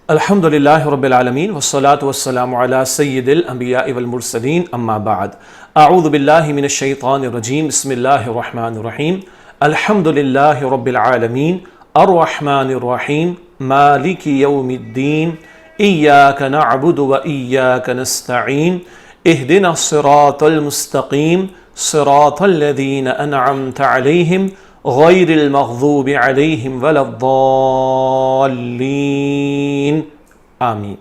الحمد للہ رب العالمین والصلاة والسلام علی سید الانبیاء والمرسلین اما بعد اعوذ باللہ من الشیطان الرجیم بسم اللہ الرحمن الرحیم الحمد للہ رب العالمین الرحمن الرحیم مالک یوم الدین ایاک نعبد و ایاک نستعین اہدنا الصراط المستقیم صراط الذین انعمت علیہم غیر المغضوب علیہم ولا الضالین آمین۔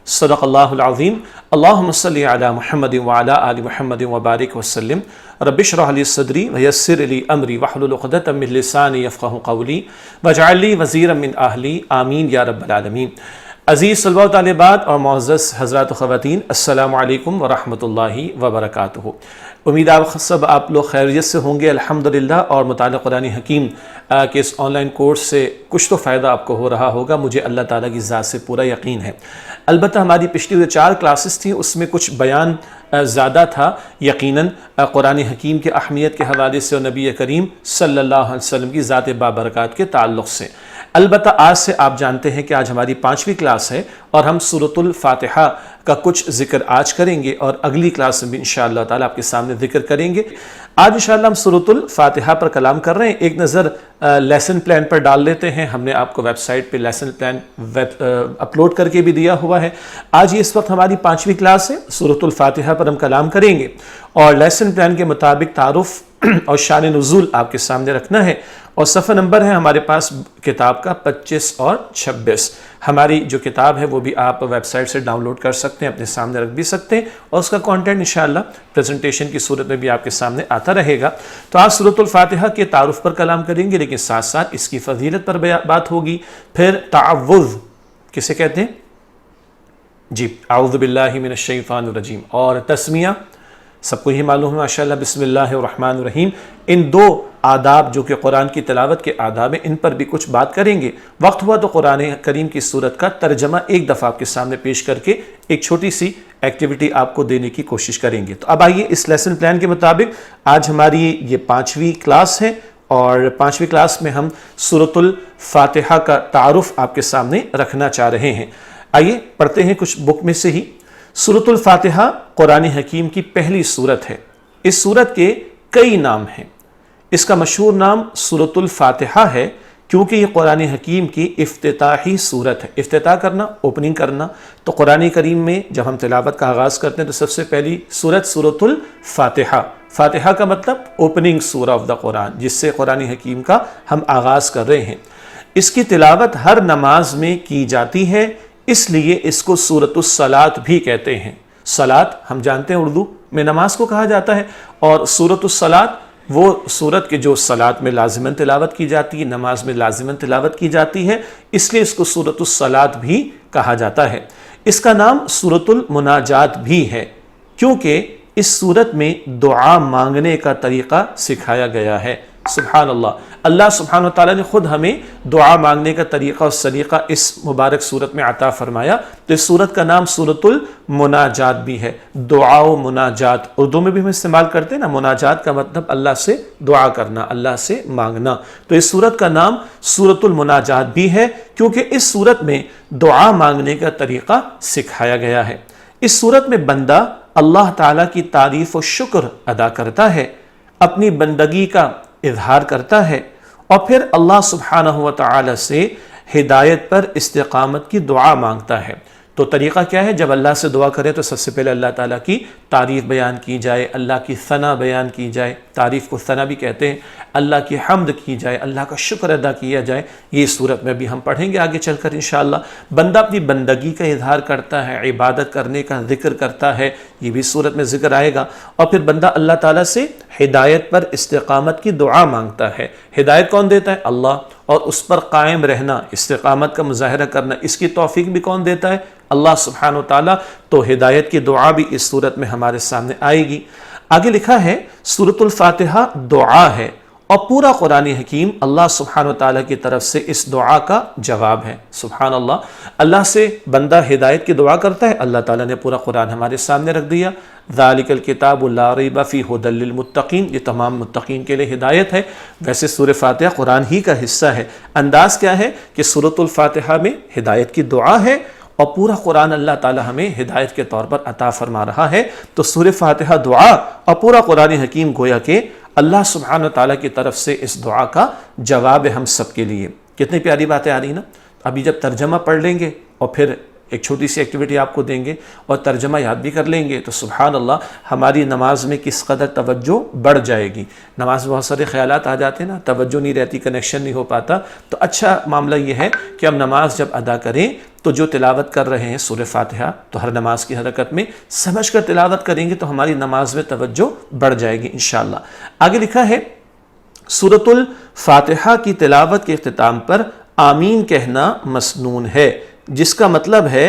صدق اللہ العظیم۔ اللہم صلی علی محمد وعلی آل محمد وبارک وسلم۔ رب اشرح لی صدری ویسر لی امری واحلل عقدۃ من لسانی یفقہوا قولی واجعل لی وزیرا من اہلی آمین یا رب العالمین۔ عزیز طلباء و طالبات اور معزز حضرات و خواتین، السلام علیکم ورحمۃ اللہ وبرکاتہ۔ امید آپ سب آپ لوگ خیریت سے ہوں گے الحمدللہ، اور مطالعہ قرآن حکیم کے اس آن لائن کورس سے کچھ تو فائدہ آپ کو ہو رہا ہوگا، مجھے اللہ تعالیٰ کی ذات سے پورا یقین ہے۔ البتہ ہماری پچھلی جو 4 کلاسز تھیں اس میں کچھ بیان زیادہ تھا یقیناً قرآن حکیم کے اہمیت کے حوالے سے اور نبی کریم صلی اللہ علیہ وسلم کی ذات بابرکات کے تعلق سے۔ البتہ آج سے آپ جانتے ہیں کہ آج ہماری 5ویں کلاس ہے اور ہم سورۃ الفاتحہ کا کچھ ذکر آج کریں گے اور اگلی کلاس میں بھی انشاءاللہ تعالیٰ آپ کے سامنے ذکر کریں گے۔ آج انشاءاللہ ہم سورۃ الفاتحہ پر کلام کر رہے ہیں۔ ایک نظر لیسن پلان پر ڈال لیتے ہیں، ہم نے آپ کو ویب سائٹ پہ لیسن پلان اپلوڈ کر کے بھی دیا ہوا ہے۔ آج یہ اس وقت ہماری 5ویں کلاس ہے، سورۃ الفاتحہ پر ہم کلام کریں گے اور لیسن پلان کے مطابق تعارف اور شان نزول آپ کے سامنے رکھنا ہے، اور صفحہ نمبر ہے ہمارے پاس کتاب کا 25 اور 26۔ ہماری جو کتاب ہے وہ بھی آپ ویب سائٹ سے ڈاؤن لوڈ کر سکتے ہیں، اپنے سامنے رکھ بھی سکتے ہیں، اور اس کا کانٹینٹ انشاءاللہ پریزنٹیشن کی صورت میں بھی آپ کے سامنے آتا رہے گا۔ تو آج سورۃ الفاتحہ کے تعارف پر کلام کریں گے، لیکن ساتھ ساتھ اس کی فضیلت پر بات ہوگی۔ پھر تعوذ کسے کہتے ہیں؟ جی، اعوذ باللہ من الشیطان الرجیم، اور تسمیہ سب کو ہی معلوم ہے ماشاءاللہ، بسم اللہ الرحمن الرحیم۔ ان 2 آداب جو کہ قرآن کی تلاوت کے آداب ہیں، ان پر بھی کچھ بات کریں گے۔ وقت ہوا تو قرآن کریم کی سورت کا ترجمہ ایک دفعہ آپ کے سامنے پیش کر کے ایک چھوٹی سی ایکٹیویٹی آپ کو دینے کی کوشش کریں گے۔ تو اب آئیے اس لیسن پلان کے مطابق آج ہماری یہ 5ویں کلاس ہے، اور 5ویں کلاس میں ہم سورۃ الفاتحہ کا تعارف آپ کے سامنے رکھنا چاہ رہے ہیں۔ آئیے پڑھتے ہیں کچھ بک میں سے ہی۔ سورۃ الفاتحہ قرآن حکیم کی پہلی سورت ہے۔ اس سورت کے کئی نام ہیں۔ اس کا مشہور نام سورۃ الفاتحہ ہے کیونکہ یہ قرآن حکیم کی افتتاحی سورت ہے۔ افتتاح کرنا، اوپننگ کرنا، تو قرآن کریم میں جب ہم تلاوت کا آغاز کرتے ہیں تو سب سے پہلی سورت سورۃ الفاتحہ۔ فاتحہ کا مطلب اوپننگ سورہ آف دا قرآن، جس سے قرآن حکیم کا ہم آغاز کر رہے ہیں۔ اس کی تلاوت ہر نماز میں کی جاتی ہے، اس لیے اس کو سورۃ الصلاۃ بھی کہتے ہیں۔ صلاۃ ہم جانتے ہیں اردو میں نماز کو کہا جاتا ہے، اور سورۃ الصلاۃ وہ سورت کے جو صلاۃ میں لازماً تلاوت کی جاتی ہے، نماز میں لازماً تلاوت کی جاتی ہے، اس لیے اس کو سورۃ الصلاۃ بھی کہا جاتا ہے۔ اس کا نام سورۃ المناجات بھی ہے کیونکہ اس سورت میں دعا مانگنے کا طریقہ سکھایا گیا ہے۔ سبحان اللہ، اللہ سبحانہ وتعالیٰ نے خود ہمیں دعا مانگنے کا طریقہ اور سلیقہ اس مبارک سورت میں عطا فرمایا۔ تو اس سورت کا نام سورۃ المناجات بھی ہے، دعا و مناجات اردو میں بھی ہم استعمال کرتے ہیں نا۔ مناجات کا مطلب اللہ سے دعا کرنا، اللہ سے مانگنا۔ تو اس سورت کا نام سورۃ المناجات بھی ہے کیونکہ اس سورت میں دعا مانگنے کا طریقہ سکھایا گیا ہے۔ اس سورت میں بندہ اللہ تعالیٰ کی تعریف و شکر ادا کرتا ہے، اپنی بندگی کا اظہار کرتا ہے، اور پھر اللہ سبحانہ وتعالی سے ہدایت پر استقامت کی دعا مانگتا ہے۔ تو طریقہ کیا ہے؟ جب اللہ سے دعا کریں تو سب سے پہلے اللہ تعالیٰ کی تعریف بیان کی جائے، اللہ کی ثنا بیان کی جائے، تعریف کو ثنا بھی کہتے ہیں، اللہ کی حمد کی جائے، اللہ کا شکر ادا کیا جائے۔ یہ صورت میں بھی ہم پڑھیں گے آگے چل کر انشاءاللہ۔ بندہ اپنی بندگی کا اظہار کرتا ہے، عبادت کرنے کا ذکر کرتا ہے، یہ بھی صورت میں ذکر آئے گا۔ اور پھر بندہ اللہ تعالیٰ سے ہدایت پر استقامت کی دعا مانگتا ہے۔ ہدایت کون دیتا ہے؟ اللہ، اور اس پر قائم رہنا، استقامت کا مظاہرہ کرنا، اس کی توفیق بھی کون دیتا ہے؟ اللہ سبحانہ وتعالی۔ تو ہدایت کی دعا بھی اس صورت میں ہمارے سامنے آئے گی۔ آگے لکھا ہے سورۃ الفاتحہ دعا ہے اور پورا قرآن حکیم اللہ سبحانہ وتعالیٰ کی طرف سے اس دعا کا جواب ہے۔ سبحان اللہ، اللہ سے بندہ ہدایت کی دعا کرتا ہے، اللہ تعالیٰ نے پورا قرآن ہمارے سامنے رکھ دیا۔ ذالک الکتاب لا ریب فیہ ھدی للمتقین، یہ تمام متقین کے لیے ہدایت ہے۔ ویسے سورہ فاتحہ قرآن ہی کا حصہ ہے، انداز کیا ہے کہ سورۃ الفاتحہ میں ہدایت کی دعا ہے اور پورا قرآن اللہ تعالیٰ ہمیں ہدایت کے طور پر عطا فرما رہا ہے۔ تو سورہ فاتحہ دعا اور پورا قرآن حکیم گویا کہ اللہ سبحانہ تعالیٰ کی طرف سے اس دعا کا جواب ہے ہم سب کے لیے۔ کتنی پیاری باتیں آ رہی نا۔ ابھی جب ترجمہ پڑھ لیں گے اور پھر ایک چھوٹی سی ایکٹیویٹی آپ کو دیں گے اور ترجمہ یاد بھی کر لیں گے تو سبحان اللہ ہماری نماز میں کس قدر توجہ بڑھ جائے گی۔ نماز میں بہت سارے خیالات آ جاتے ہیں نا، توجہ نہیں رہتی، کنیکشن نہیں ہو پاتا، تو اچھا معاملہ یہ ہے کہ ہم نماز جب ادا کریں تو جو تلاوت کر رہے ہیں سورہ فاتحہ تو ہر نماز کی حرکت میں سمجھ کر تلاوت کریں گے تو ہماری نماز میں توجہ بڑھ جائے گی انشاءاللہ۔ آگے لکھا ہے سورۃ الفاتحہ کی تلاوت کے اختتام پر آمین کہنا مسنون ہے، جس کا مطلب ہے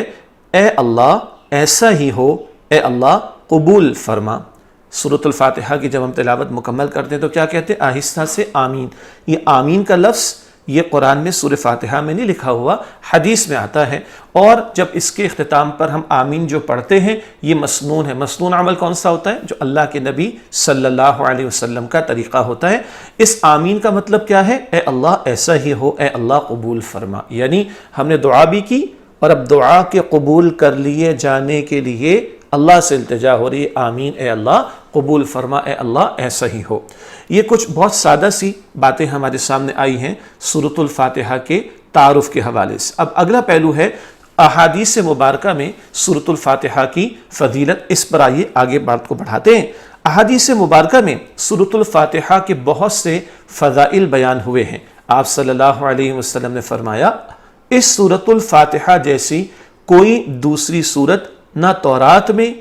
اے اللہ ایسا ہی ہو، اے اللہ قبول فرما۔ سورۃ الفاتحہ کی جب ہم تلاوت مکمل کرتے ہیں تو کیا کہتے ہیں؟ آہستہ سے آمین۔ یہ آمین کا لفظ یہ قرآن میں سورہ فاتحہ میں نہیں لکھا ہوا، حدیث میں آتا ہے، اور جب اس کے اختتام پر ہم آمین جو پڑھتے ہیں یہ مسنون ہے۔ مسنون عمل کون سا ہوتا ہے؟ جو اللہ کے نبی صلی اللہ علیہ وسلم کا طریقہ ہوتا ہے۔ اس آمین کا مطلب کیا ہے؟ اے اللہ ایسا ہی ہو، اے اللہ قبول فرما۔ یعنی ہم نے دعا بھی کی اور اب دعا کے قبول کر لیے جانے کے لیے اللہ سے التجا ہو رہی ہے، آمین اے اللہ قبول فرما، اے اللہ ایسا ہی ہو۔ یہ کچھ بہت سادہ سی باتیں ہمارے سامنے آئی ہیں سورۃ الفاتحہ کے تعارف کے حوالے سے۔ اب اگلا پہلو ہے احادیث مبارکہ میں سورۃ الفاتحہ کی فضیلت۔ اس پر آئیے آگے بات کو بڑھاتے ہیں۔ احادیث مبارکہ میں سورۃ الفاتحہ کے بہت سے فضائل بیان ہوئے ہیں۔ آپ صلی اللہ علیہ وسلم نے فرمایا اس سورۃ الفاتحہ جیسی کوئی دوسری سورت نہ تورات میں،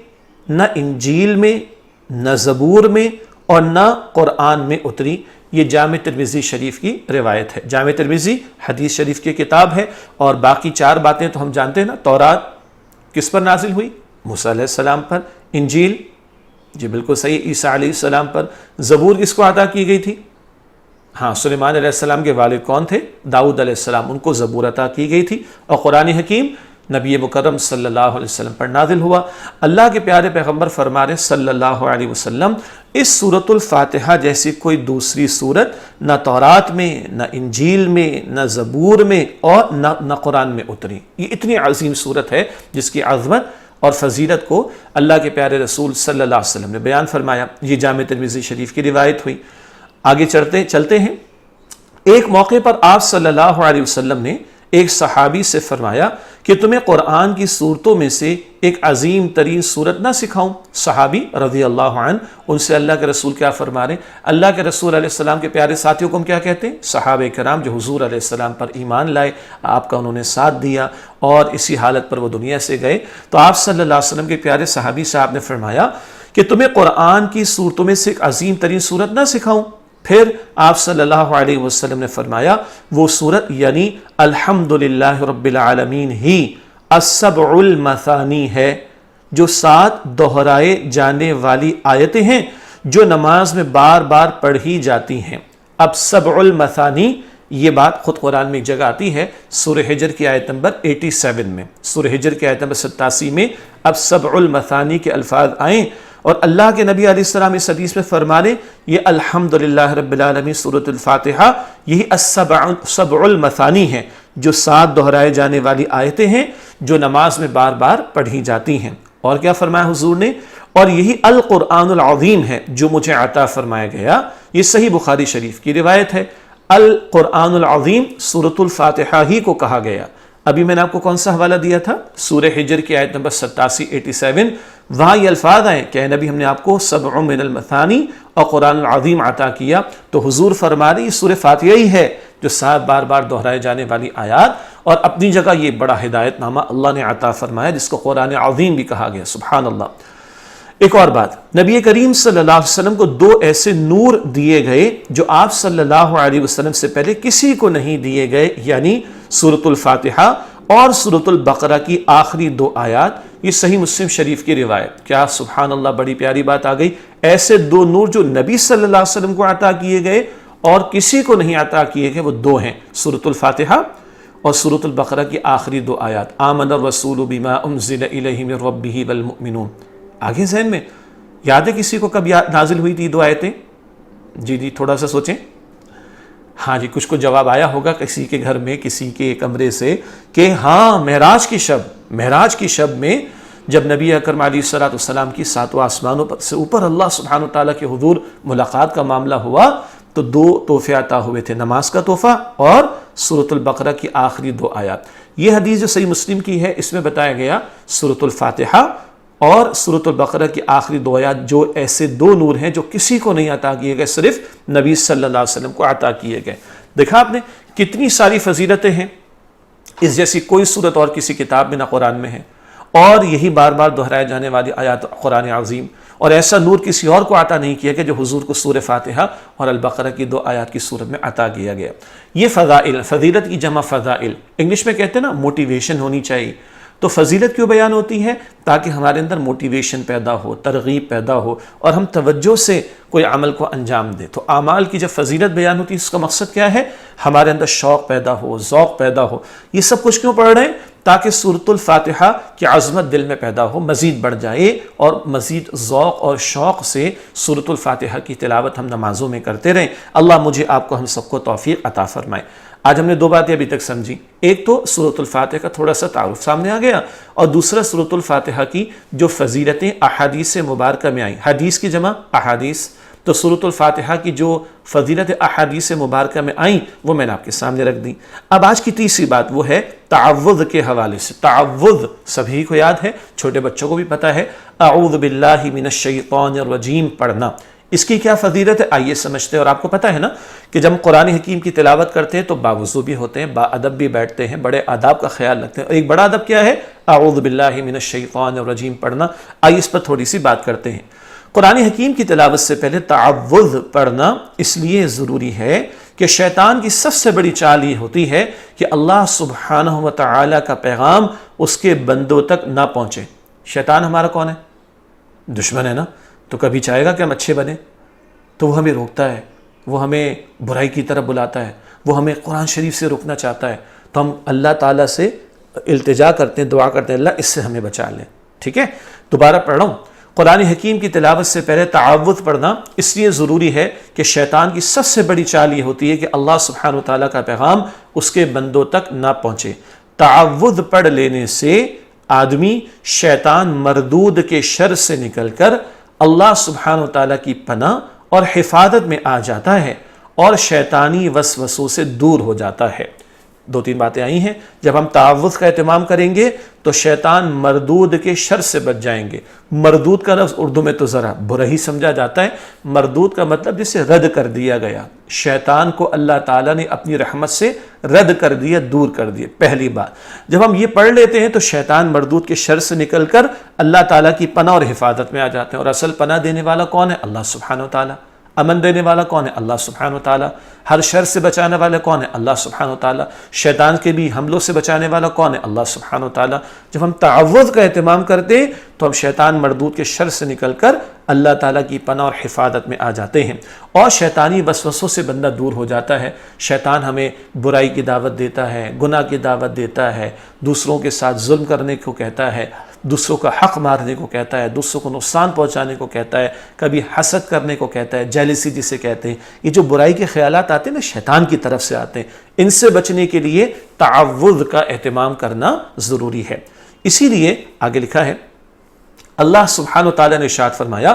نہ انجیل میں، نہ زبور میں اور نہ قرآن میں اتری۔ یہ جامع ترمذی شریف کی روایت ہے۔ جامع ترمذی حدیث شریف کی کتاب ہے، اور باقی چار باتیں تو ہم جانتے ہیں نا۔ تورات کس پر نازل ہوئی؟ موسیٰ علیہ السلام پر۔ انجیل جی بالکل صحیح، عیسیٰ علیہ السلام پر۔ زبور کس کو عطا کی گئی تھی؟ ہاں، سلیمان علیہ السلام کے والد کون تھے؟ داؤد علیہ السلام، ان کو زبور عطا کی گئی تھی۔ اور قرآن حکیم نبی مکرم صلی اللہ علیہ وسلم پر نازل ہوا۔ اللہ کے پیارے پیغمبر فرما رہے صلی اللہ علیہ وسلم اس سورۃ الفاتحہ جیسی کوئی دوسری سورت نہ تورات میں، نہ انجیل میں، نہ زبور میں اور نہ قرآن میں اتری۔ یہ اتنی عظیم سورت ہے جس کی عظمت اور فضیلت کو اللہ کے پیارے رسول صلی اللہ علیہ وسلم نے بیان فرمایا۔ یہ جامع ترمذی شریف کی روایت ہوئی۔ آگے چلتے ہیں۔ ایک موقع پر آپ صلی اللہ علیہ وسلم نے ایک صحابی سے فرمایا کہ تمہیں قرآن کی صورتوں میں سے ایک عظیم ترین صورت نہ سکھاؤں؟ صحابی رضی اللہ عنہ ان سے اللہ کے رسول کیا فرما رہے ہیں؟ اللہ کے رسول علیہ السلام کے پیارے ساتھیوں کو ہم کیا کہتے ہیں؟ صحابہ کرام، جو حضور علیہ السلام پر ایمان لائے، آپ کا انہوں نے ساتھ دیا اور اسی حالت پر وہ دنیا سے گئے۔ تو آپ صلی اللہ علیہ وسلم کے پیارے صحابی صاحب نے فرمایا کہ تمہیں قرآن کی صورتوں میں سے ایک عظیم ترین صورت نہ سکھاؤں؟ پھر آپ صلی اللہ علیہ وسلم نے فرمایا وہ صورت یعنی الحمدللہ رب العالمین ہی السبع المثانی ہے، جو 7 دہرائے جانے والی آیتیں ہیں جو نماز میں بار بار پڑھی جاتی ہیں۔ اب سبع المثانی یہ بات خود قرآن میں ایک جگہ آتی ہے، سورہ حجر کی آیت نمبر 87 میں، سورہ حجر کی آیت نمبر 87 میں اب سبع المثانی کے الفاظ آئیں، اور اللہ کے نبی علیہ السلام اس حدیث میں فرمانے یہ الحمدللہ رب العالمین سورۃ الفاتحہ یہی سبع المثانی ہے، جو 7 دہرائے جانے والی آیتیں ہیں جو نماز میں بار بار پڑھی جاتی ہیں۔ اور کیا فرمایا حضور نے؟ اور یہی القرآن العظیم ہے جو مجھے عطا فرمایا گیا۔ یہ صحیح بخاری شریف کی روایت ہے۔ القرآن العظیم سورۃ الفاتحہ ہی کو کہا گیا۔ ابھی میں نے آپ کو کون سا حوالہ دیا تھا؟ سورہ حجر کی آیت نمبر 87 وہاں یہ الفاظ آئے کہ اے نبی ہم نے آپ کو سبع من المثانی اور قرآن العظیم عطا کیا، تو حضور فرما رہی سورہ فاتحہ ہی ہے جو 7 بار بار دہرائے جانے والی آیات، اور اپنی جگہ یہ بڑا ہدایت نامہ اللہ نے عطا فرمایا جس کو قرآن عظیم بھی کہا گیا۔ سبحان اللہ۔ ایک اور بات، نبی کریم صلی اللہ علیہ وسلم کو 2 ایسے نور دیے گئے جو آپ صلی اللہ علیہ وسلم سے پہلے کسی کو نہیں دیے گئے، یعنی سورۃ الفاتحہ اور سورۃ البقرہ کی آخری 2 آیات۔ یہ صحیح مسلم شریف کی روایت۔ کیا سبحان اللہ، بڑی پیاری بات آ گئی۔ ایسے 2 نور جو نبی صلی اللہ علیہ وسلم کو عطا کیے گئے اور کسی کو نہیں عطا کیے گئے وہ دو ہیں، سورۃ الفاتحہ اور سورۃ البقرہ کی آخری دو آیات، آمن الرسول بما انزل الیہ من ربہ والمؤمنون۔ آگے ذہن میں یاد ہے کسی کو کب نازل ہوئی تھی دو آیتیں؟ جی تھوڑا سا سوچیں۔ ہاں جی، کچھ کو جواب آیا ہوگا کسی کے گھر میں، کسی کے کمرے سے، کہ ہاں معراج کی شب میں جب نبی اکرم علیہ الصلوۃ والسلام کی ساتوں آسمانوں پر سے اوپر اللہ سبحانہ وتعالیٰ کے حضور ملاقات کا معاملہ ہوا تو دو تحفے عطا ہوئے تھے، نماز کا تحفہ اور سورۃ البقرہ کی آخری دو آیات۔ یہ حدیث جو صحیح مسلم کی ہے، اس میں بتایا گیا سورۃ الفاتحہ اور سورۃ البقرہ کی آخری دو آیات جو ایسے دو نور ہیں جو کسی کو نہیں عطا کیے گئے، صرف نبی صلی اللہ علیہ وسلم کو عطا کیے گئے۔ دیکھا آپ نے کتنی ساری فضیلتیں ہیں، اس جیسی کوئی صورت اور کسی کتاب میں نہ قرآن میں ہے، اور یہی بار بار دہرائے جانے والی آیات قرآن عظیم، اور ایسا نور کسی اور کو عطا نہیں کیا کہ جو حضور کو سورہ فاتحہ اور البقرہ کی دو آیات کی صورت میں عطا کیا گیا۔ یہ فضائل، فضیلت کی جمع فضائل، انگلش میں کہتے ہیں نا موٹیویشن ہونی چاہیے۔ تو فضیلت کیوں بیان ہوتی ہے؟ تاکہ ہمارے اندر موٹیویشن پیدا ہو، ترغیب پیدا ہو، اور ہم توجہ سے کوئی عمل کو انجام دیں۔ تو اعمال کی جب فضیلت بیان ہوتی ہے، اس کا مقصد کیا ہے؟ ہمارے اندر شوق پیدا ہو، ذوق پیدا ہو۔ یہ سب کچھ کیوں پڑھ رہے ہیں؟ تاکہ سورۃ الفاتحہ کی عظمت دل میں پیدا ہو، مزید بڑھ جائے، اور مزید ذوق اور شوق سے سورۃ الفاتحہ کی تلاوت ہم نمازوں میں کرتے رہیں۔ اللہ مجھے آپ کو ہم سب کو توفیق عطا فرمائے۔ آج ہم نے دو باتیں ابھی تک سمجھی، ایک تو سورۃ الفاتحہ کا تھوڑا سا تعارف سامنے آ گیا، اور دوسرا سورۃ الفاتحہ کی جو فضیلتیں احادیث مبارکہ میں آئیں، حدیث کی جمع احادیث، تو سورۃ الفاتحہ کی جو فضیلت احادیث مبارکہ میں آئیں وہ میں نے آپ کے سامنے رکھ دی۔ اب آج کی تیسری بات وہ ہے تعوذ کے حوالے سے۔ تعوذ سبھی کو یاد ہے، چھوٹے بچوں کو بھی پتہ ہے، اعوذ باللہ من الشیطان الرجیم پڑھنا۔ اس کی کیا فضیلت ہے آئیے سمجھتے ہیں۔ اور آپ کو پتہ ہے نا کہ جب ہم قرآن حکیم کی تلاوت کرتے ہیں تو باوضو بھی ہوتے ہیں، با ادب بھی بیٹھتے ہیں، بڑے آداب کا خیال رکھتے ہیں، اور ایک بڑا ادب کیا ہے؟ اعوذ باللہ من الشیطان الرجیم پڑھنا۔ آئیے اس پر تھوڑی سی بات کرتے ہیں۔ قرآن حکیم کی تلاوت سے پہلے تعوذ پڑھنا اس لیے ضروری ہے کہ شیطان کی سب سے بڑی چال یہ ہوتی ہے کہ اللہ سبحانہ و تعالی کا پیغام اس کے بندوں تک نہ پہنچے۔ شیطان ہمارا کون ہے؟ دشمن ہے نا، تو کبھی چاہے گا کہ ہم اچھے بنیں؟ تو وہ ہمیں روکتا ہے، وہ ہمیں برائی کی طرف بلاتا ہے، وہ ہمیں قرآن شریف سے روکنا چاہتا ہے، تو ہم اللہ تعالیٰ سے التجا کرتے ہیں، دعا کرتے ہیں اللہ اس سے ہمیں بچا لیں۔ ٹھیک ہے، دوبارہ پڑھ رہا ہوں۔ قرآن حکیم کی تلاوت سے پہلے تعوذ پڑھنا اس لیے ضروری ہے کہ شیطان کی سب سے بڑی چال یہ ہوتی ہے کہ اللہ سبحانہ وتعالیٰ کا پیغام اس کے بندوں تک نہ پہنچے۔ تعوذ پڑھ لینے سے آدمی شیطان مردود کے شر سے نکل کر اللہ سبحانہ وتعالیٰ کی پناہ اور حفاظت میں آ جاتا ہے، اور شیطانی وسوسوں سے دور ہو جاتا ہے۔ دو تین باتیں آئی ہیں، جب ہم تعوذ کا اہتمام کریں گے تو شیطان مردود کے شر سے بچ جائیں گے۔ مردود کا لفظ اردو میں تو ذرا برا ہی سمجھا جاتا ہے، مردود کا مطلب جسے رد کر دیا گیا، شیطان کو اللہ تعالیٰ نے اپنی رحمت سے رد کر دیا، دور کر دیا۔ پہلی بات جب ہم یہ پڑھ لیتے ہیں تو شیطان مردود کے شر سے نکل کر اللہ تعالیٰ کی پناہ اور حفاظت میں آ جاتے ہیں، اور اصل پناہ دینے والا کون ہے؟ اللہ سبحانہ وتعالیٰ۔ امن دینے والا کون ہے؟ اللہ سبحانہ وتعالیٰ۔ ہر شر سے بچانے والا کون ہے؟ اللہ سبحانہ وتعالیٰ۔ شیطان کے بھی حملوں سے بچانے والا کون ہے؟ اللہ سبحانہ وتعالیٰ۔ جب ہم تعوذ کا اہتمام کرتے ہیں تو ہم شیطان مردود کے شر سے نکل کر اللہ تعالیٰ کی پناہ اور حفاظت میں آ جاتے ہیں، اور شیطانی وسوسوں سے بندہ دور ہو جاتا ہے۔ شیطان ہمیں برائی کی دعوت دیتا ہے، گناہ کی دعوت دیتا ہے، دوسروں کے ساتھ ظلم کرنے کو کہتا ہے، دوسروں کا حق مارنے کو کہتا ہے، دوسروں کو نقصان پہنچانے کو کہتا ہے، کبھی حسد کرنے کو کہتا ہے، جیلسی جسے کہتے ہیں۔ یہ جو برائی کے خیالات آتے ہیں نا، شیطان کی طرف سے آتے ہیں، ان سے بچنے کے لیے تعوذ کا اہتمام کرنا ضروری ہے۔ اسی لیے آگے لکھا ہے، اللہ سبحانہ وتعالی نے ارشاد فرمایا،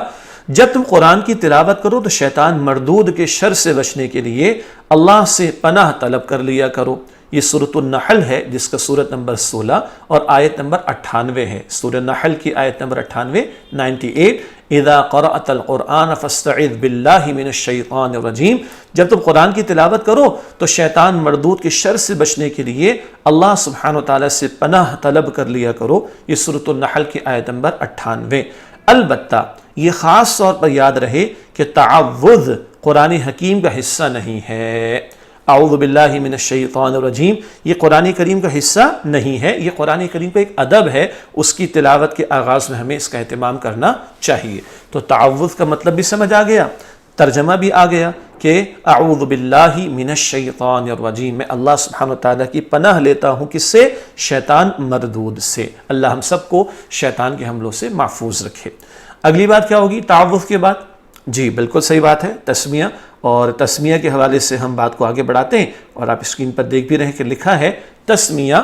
جب تم قرآن کی تلاوت کرو تو شیطان مردود کے شر سے بچنے کے لیے اللہ سے پناہ طلب کر لیا کرو۔ یہ سورۃ النحل ہے جس کا سورت نمبر 16 اور آیت نمبر 98 ہے۔ سورۃ النحل کی آیت نمبر 98 اذا قرأت القرآن فاستعذ باللہ من الشیطان الرجیم۔ جب تم قرآن کی تلاوت کرو تو شیطان مردود کے شر سے بچنے کے لیے اللہ سبحانہ وتعالی سے پناہ طلب کر لیا کرو۔ یہ سورۃ النحل کی آیت نمبر 98۔ البتہ یہ خاص طور پر یاد رہے کہ تعوذ قرآن حکیم کا حصہ نہیں ہے۔ اعوذ باللہ من الشیطان الرجیم یہ قرآن کریم کا حصہ نہیں ہے، یہ قرآن کریم کا ایک ادب ہے، اس کی تلاوت کے آغاز میں ہمیں اس کا اہتمام کرنا چاہیے۔ تو تعوذ کا مطلب بھی سمجھ آ گیا، ترجمہ بھی آ گیا کہ اعوذ باللہ من الشیطان الرجیم، میں اللہ سبحانہ وتعالیٰ کی پناہ لیتا ہوں کس سے؟ شیطان مردود سے۔ اللہ ہم سب کو شیطان کے حملوں سے محفوظ رکھے۔ اگلی بات کیا ہوگی تعوذ کے بعد؟ جی بالکل صحیح بات ہے، تسمیہ، اور تسمیہ کے حوالے سے ہم بات کو آگے بڑھاتے ہیں، اور آپ اسکرین پر دیکھ بھی رہے ہیں کہ لکھا ہے تسمیہ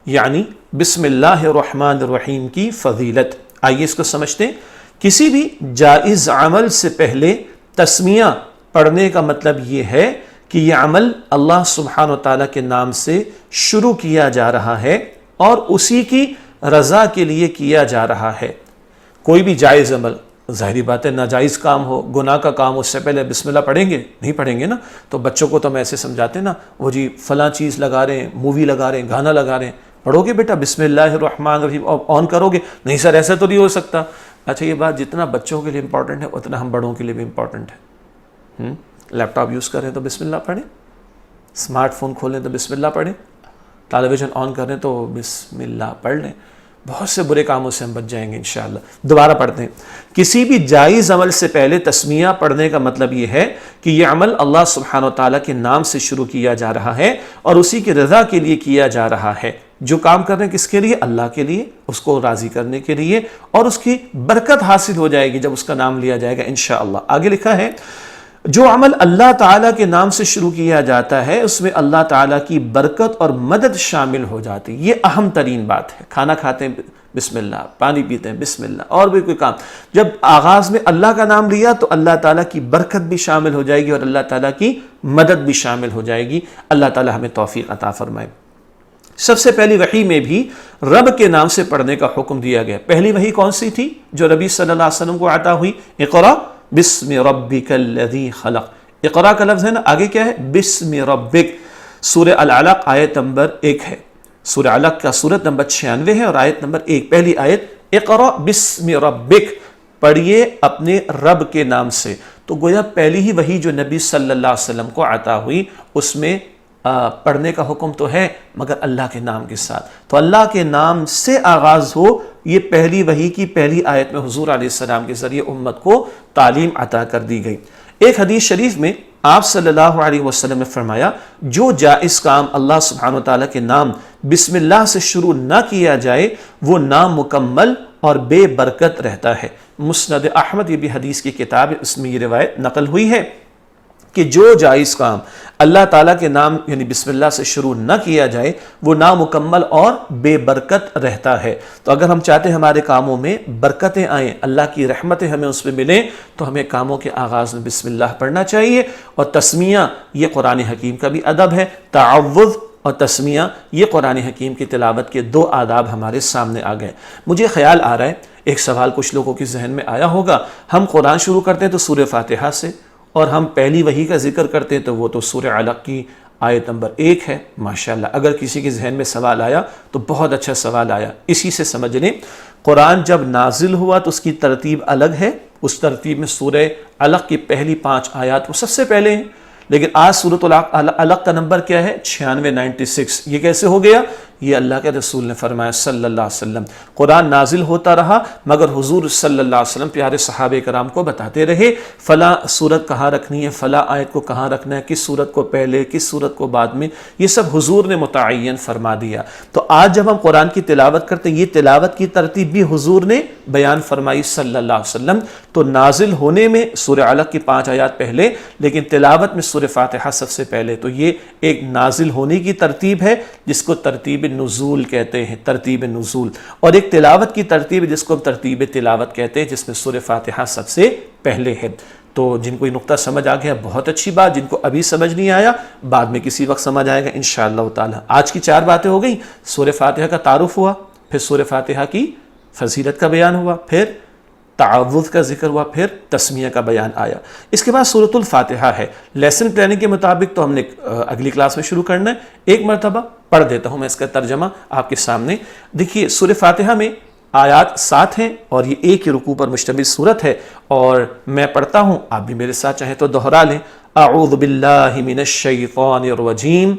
یعنی بسم اللہ الرحمن الرحیم کی فضیلت۔ آئیے اس کو سمجھتے ہیں۔ کسی بھی جائز عمل سے پہلے تسمیہ پڑھنے کا مطلب یہ ہے کہ یہ عمل اللہ سبحانہ وتعالیٰ کے نام سے شروع کیا جا رہا ہے اور اسی کی رضا کے لیے کیا جا رہا ہے۔ کوئی بھی جائز عمل، ظاہری بات ہے ناجائز کام ہو، گناہ کا کام، اس سے پہلے بسم اللہ پڑھیں گے؟ نہیں پڑھیں گے نا۔ تو بچوں کو تو ہم ایسے سمجھاتے ہیں نا، وہ جی فلاں چیز لگا رہے ہیں، مووی لگا رہے ہیں، گانا لگا رہے ہیں، پڑھو گے بیٹا بسم اللہ الرحمن الرحیم اور آن کرو گے؟ نہیں سر ایسا تو نہیں ہو سکتا۔ اچھا یہ بات جتنا بچوں کے لیے امپورٹنٹ ہے اتنا ہم بڑوں کے لیے بھی امپورٹنٹ ہے۔ لیپ ٹاپ یوز کریں تو بسم اللہ پڑھیں، اسمارٹ فون کھولیں تو بسم اللہ پڑھیں، ٹیلی ویژن آن کریں تو بسم اللہ پڑھ لیں، بہت سے برے کاموں سے ہم بچ جائیں گے انشاءاللہ۔ دوبارہ پڑھتے ہیں۔ کسی بھی جائز عمل سے پہلے تسمیہ پڑھنے کا مطلب یہ ہے کہ یہ عمل اللہ سبحانہ وتعالیٰ کے نام سے شروع کیا جا رہا ہے اور اسی کی رضا کے لیے کیا جا رہا ہے۔ جو کام کر رہے ہیں کس کے لیے؟ اللہ کے لیے، اس کو راضی کرنے کے لیے، اور اس کی برکت حاصل ہو جائے گی جب اس کا نام لیا جائے گا انشاءاللہ۔ آگے لکھا ہے جو عمل اللہ تعالیٰ کے نام سے شروع کیا جاتا ہے اس میں اللہ تعالیٰ کی برکت اور مدد شامل ہو جاتی ہے۔ یہ اہم ترین بات ہے۔ کھانا کھاتے ہیں بسم اللہ، پانی پیتے ہیں بسم اللہ، اور بھی کوئی کام جب آغاز میں اللہ کا نام لیا تو اللہ تعالیٰ کی برکت بھی شامل ہو جائے گی اور اللہ تعالیٰ کی مدد بھی شامل ہو جائے گی۔ اللہ تعالیٰ ہمیں توفیق عطا فرمائے۔ سب سے پہلی وحی میں بھی رب کے نام سے پڑھنے کا حکم دیا گیا۔ پہلی وحی کون سی تھی جو نبی صلی اللہ علیہ وسلم کو عطا ہوئی؟ اقرا بسم ربک الذی خلق۔ اقرا کا لفظ ہے نا، آگے کیا ہے؟ بسم ربک۔ سورہ العلق آیت نمبر 1 ہے، سورہ علق کا سورت نمبر 96 ہے اور آیت نمبر 1، پہلی آیت اقرا بسم ربک، پڑھیے اپنے رب کے نام سے۔ تو گویا پہلی ہی وحی جو نبی صلی اللہ علیہ وسلم کو عطا ہوئی اس میں پڑھنے کا حکم تو ہے مگر اللہ کے نام کے ساتھ، تو اللہ کے نام سے آغاز ہو، یہ پہلی وحی کی پہلی آیت میں حضور علیہ السلام کے ذریعے امت کو تعلیم عطا کر دی گئی۔ ایک حدیث شریف میں آپ صلی اللہ علیہ وسلم نے فرمایا جو جائز کام اللہ سبحانہ وتعالیٰ کے نام بسم اللہ سے شروع نہ کیا جائے وہ نامکمل اور بے برکت رہتا ہے۔ مسند احمد، یہ بھی حدیث کی کتاب ہے، اس میں یہ روایت نقل ہوئی ہے کہ جو جائز کام اللہ تعالیٰ کے نام یعنی بسم اللہ سے شروع نہ کیا جائے وہ نامکمل اور بے برکت رہتا ہے۔ تو اگر ہم چاہتے ہیں ہمارے کاموں میں برکتیں آئیں، اللہ کی رحمتیں ہمیں اس پہ ملیں، تو ہمیں کاموں کے آغاز میں بسم اللہ پڑھنا چاہیے۔ اور تسمیہ یہ قرآن حکیم کا بھی ادب ہے، تعوذ اور تسمیہ یہ قرآن حکیم کی تلاوت کے 2 آداب ہمارے سامنے آ گئے۔ مجھے خیال آ رہا ہے ایک سوال کچھ لوگوں کے ذہن میں آیا ہوگا، ہم قرآن شروع کرتے ہیں تو سورہ فاتحہ سے، اور ہم پہلی وحی کا ذکر کرتے ہیں تو وہ تو سورہ علق کی آیت نمبر 1 ہے۔ ماشاءاللہ اگر کسی کے ذہن میں سوال آیا تو بہت اچھا سوال آیا، اسی سے سمجھ لیں قرآن جب نازل ہوا تو اس کی ترتیب الگ ہے، اس ترتیب میں سورہ علق کی پہلی 5 آیات وہ سب سے پہلے ہیں، لیکن آج سورۃ علق کا نمبر کیا ہے؟ 96۔ یہ کیسے ہو گیا؟ یہ اللہ کے رسول نے فرمایا صلی اللہ علیہ وسلم، قرآن نازل ہوتا رہا مگر حضور صلی اللہ علیہ وسلم پیارے صحابہ کرام کو بتاتے رہے فلاں سورت کہاں رکھنی ہے، فلاں آیت کو کہاں رکھنا ہے، کس سورت کو پہلے کس سورت کو بعد میں، یہ سب حضور نے متعین فرما دیا۔ تو آج جب ہم قرآن کی تلاوت کرتے ہیں یہ تلاوت کی ترتیب بھی حضور نے بیان فرمائی صلی اللہ علیہ وسلم۔ تو نازل ہونے میں سورہ علق کی 5 آیات پہلے، لیکن تلاوت میں سورہ فاتحہ سب سے پہلے۔ تو یہ ایک نازل ہونے کی ترتیب ہے جس کو ترتیب نزول کہتے ہیں، ترتیب نزول، اور ایک تلاوت کی ترتیب جس کو ہم ترتیب تلاوت کہتے ہیں جس میں سورہ فاتحہ سب سے پہلے ہے۔ تو جن کو یہ نقطہ سمجھ آ گیا بہت اچھی بات، جن کو ابھی سمجھ نہیں آیا بعد میں کسی وقت سمجھ آئے گا انشاءاللہ تعالی۔ آج کی 4 باتیں ہو گئیں، سورہ فاتحہ کا تعارف ہوا، پھر سورہ فاتحہ کی فضیلت کا بیان ہوا، پھر تعوذ کا ذکر ہوا، پھر تسمیہ کا بیان آیا۔ اس کے بعد سورۃ الفاتحہ ہے۔ لیسن پلاننگ کے مطابق تو ہم نے اگلی کلاس میں شروع کرنا ہے، ایک مرتبہ پڑھ دیتا ہوں میں اس کا ترجمہ آپ کے سامنے۔ دیکھیے سورہ فاتحہ میں آیات 7 ہیں اور یہ ایک ہی رکوع پر مشتمل سورت ہے، اور میں پڑھتا ہوں، آپ بھی میرے ساتھ چاہیں تو دوہرا لیں۔ اعوذ باللہ من الشیطان الرجیم،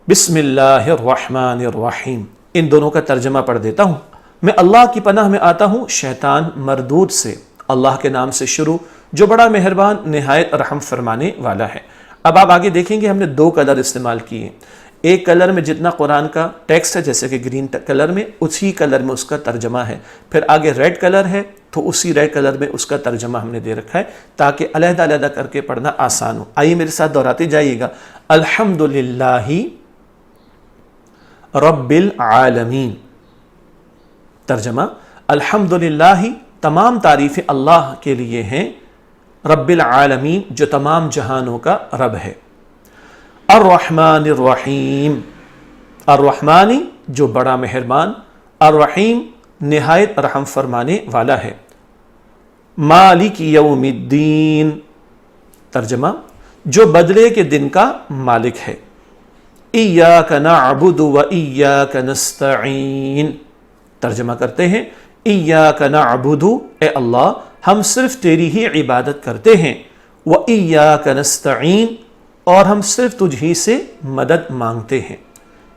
بسم اللہ الرحمن الرحیم۔ ان دونوں کا ترجمہ پڑھ دیتا ہوں۔ میں اللہ کی پناہ میں آتا ہوں شیطان مردود سے اللہ کے نام سے شروع جو بڑا مہربان نہایت رحم فرمانے والا ہے۔ اب آپ آگے دیکھیں گے ہم نے 2 کلر استعمال کیے ہیں۔ ایک کلر میں جتنا قرآن کا ٹیکسٹ ہے جیسے کہ گرین کلر میں، اسی کلر میں اس کا ترجمہ ہے، پھر آگے ریڈ کلر ہے تو اسی ریڈ کلر میں اس کا ترجمہ ہم نے دے رکھا ہے تاکہ علیحدہ علیحدہ کر کے پڑھنا آسان ہو۔ آئیے میرے ساتھ دہراتے جائیے گا۔ الحمدللہ رب العالمین، ترجمہ الحمدللہ تمام تعریفیں اللہ کے لیے ہیں، رب العالمین جو تمام جہانوں کا رب ہے۔ الرحمن الرحیم، الرحمانی جو بڑا مہربان، الرحیم نہایت رحم فرمانے والا ہے۔ مالک یوم الدین، ترجمہ جو بدلے کے دن کا مالک ہے۔ ایاک نعبد و ایاک نستعین، ترجمہ کرتے ہیں ایاک نعبد، اے اللہ ہم صرف تیری ہی عبادت کرتے ہیں، و ایاک نستعین اور ہم صرف تجھ ہی سے مدد مانگتے ہیں۔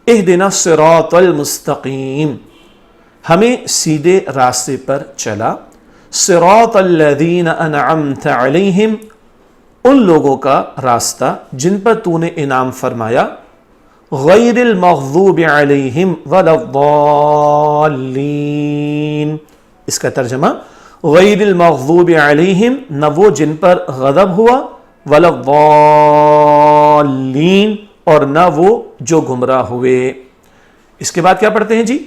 اہدنا الصراط المستقیم، ہمیں سیدھے راستے پر چلا۔ صراط الذین انعمت علیہم، ان لوگوں کا راستہ جن پر تو نے انعام فرمایا۔ غیر المغضوب علیہم ولا الضالین، اس کا ترجمہ غیر المغضوب علیہم نہ وہ جن پر غضب ہوا، ولا الضالین اور نہ وہ جو گمراہ ہوئے۔ اس کے بعد کیا پڑھتے ہیں جی؟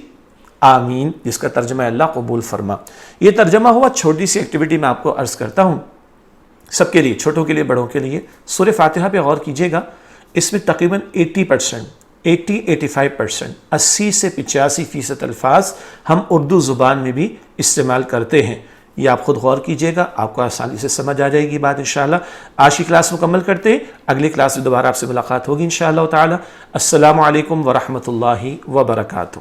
آمین، جس کا ترجمہ اللہ قبول فرما۔ یہ ترجمہ ہوا چھوٹی سی ایکٹیویٹی میں آپ کو عرض کرتا ہوں سب کے لیے، چھوٹوں کے لیے بڑوں کے لیے۔ سورہ فاتحہ پہ غور کیجئے گا، اس میں تقریباً 85% 80 سے 85% الفاظ ہم اردو زبان میں بھی استعمال کرتے ہیں۔ یہ آپ خود غور کیجئے گا، آپ کو آسانی سے سمجھ آ جائے گی بات انشاءاللہ۔ آج کی کلاس مکمل کرتے ہیں، اگلی کلاس میں دوبارہ آپ سے ملاقات ہوگی انشاءاللہ تعالی۔ السلام علیکم ورحمۃ اللہ وبرکاتہ۔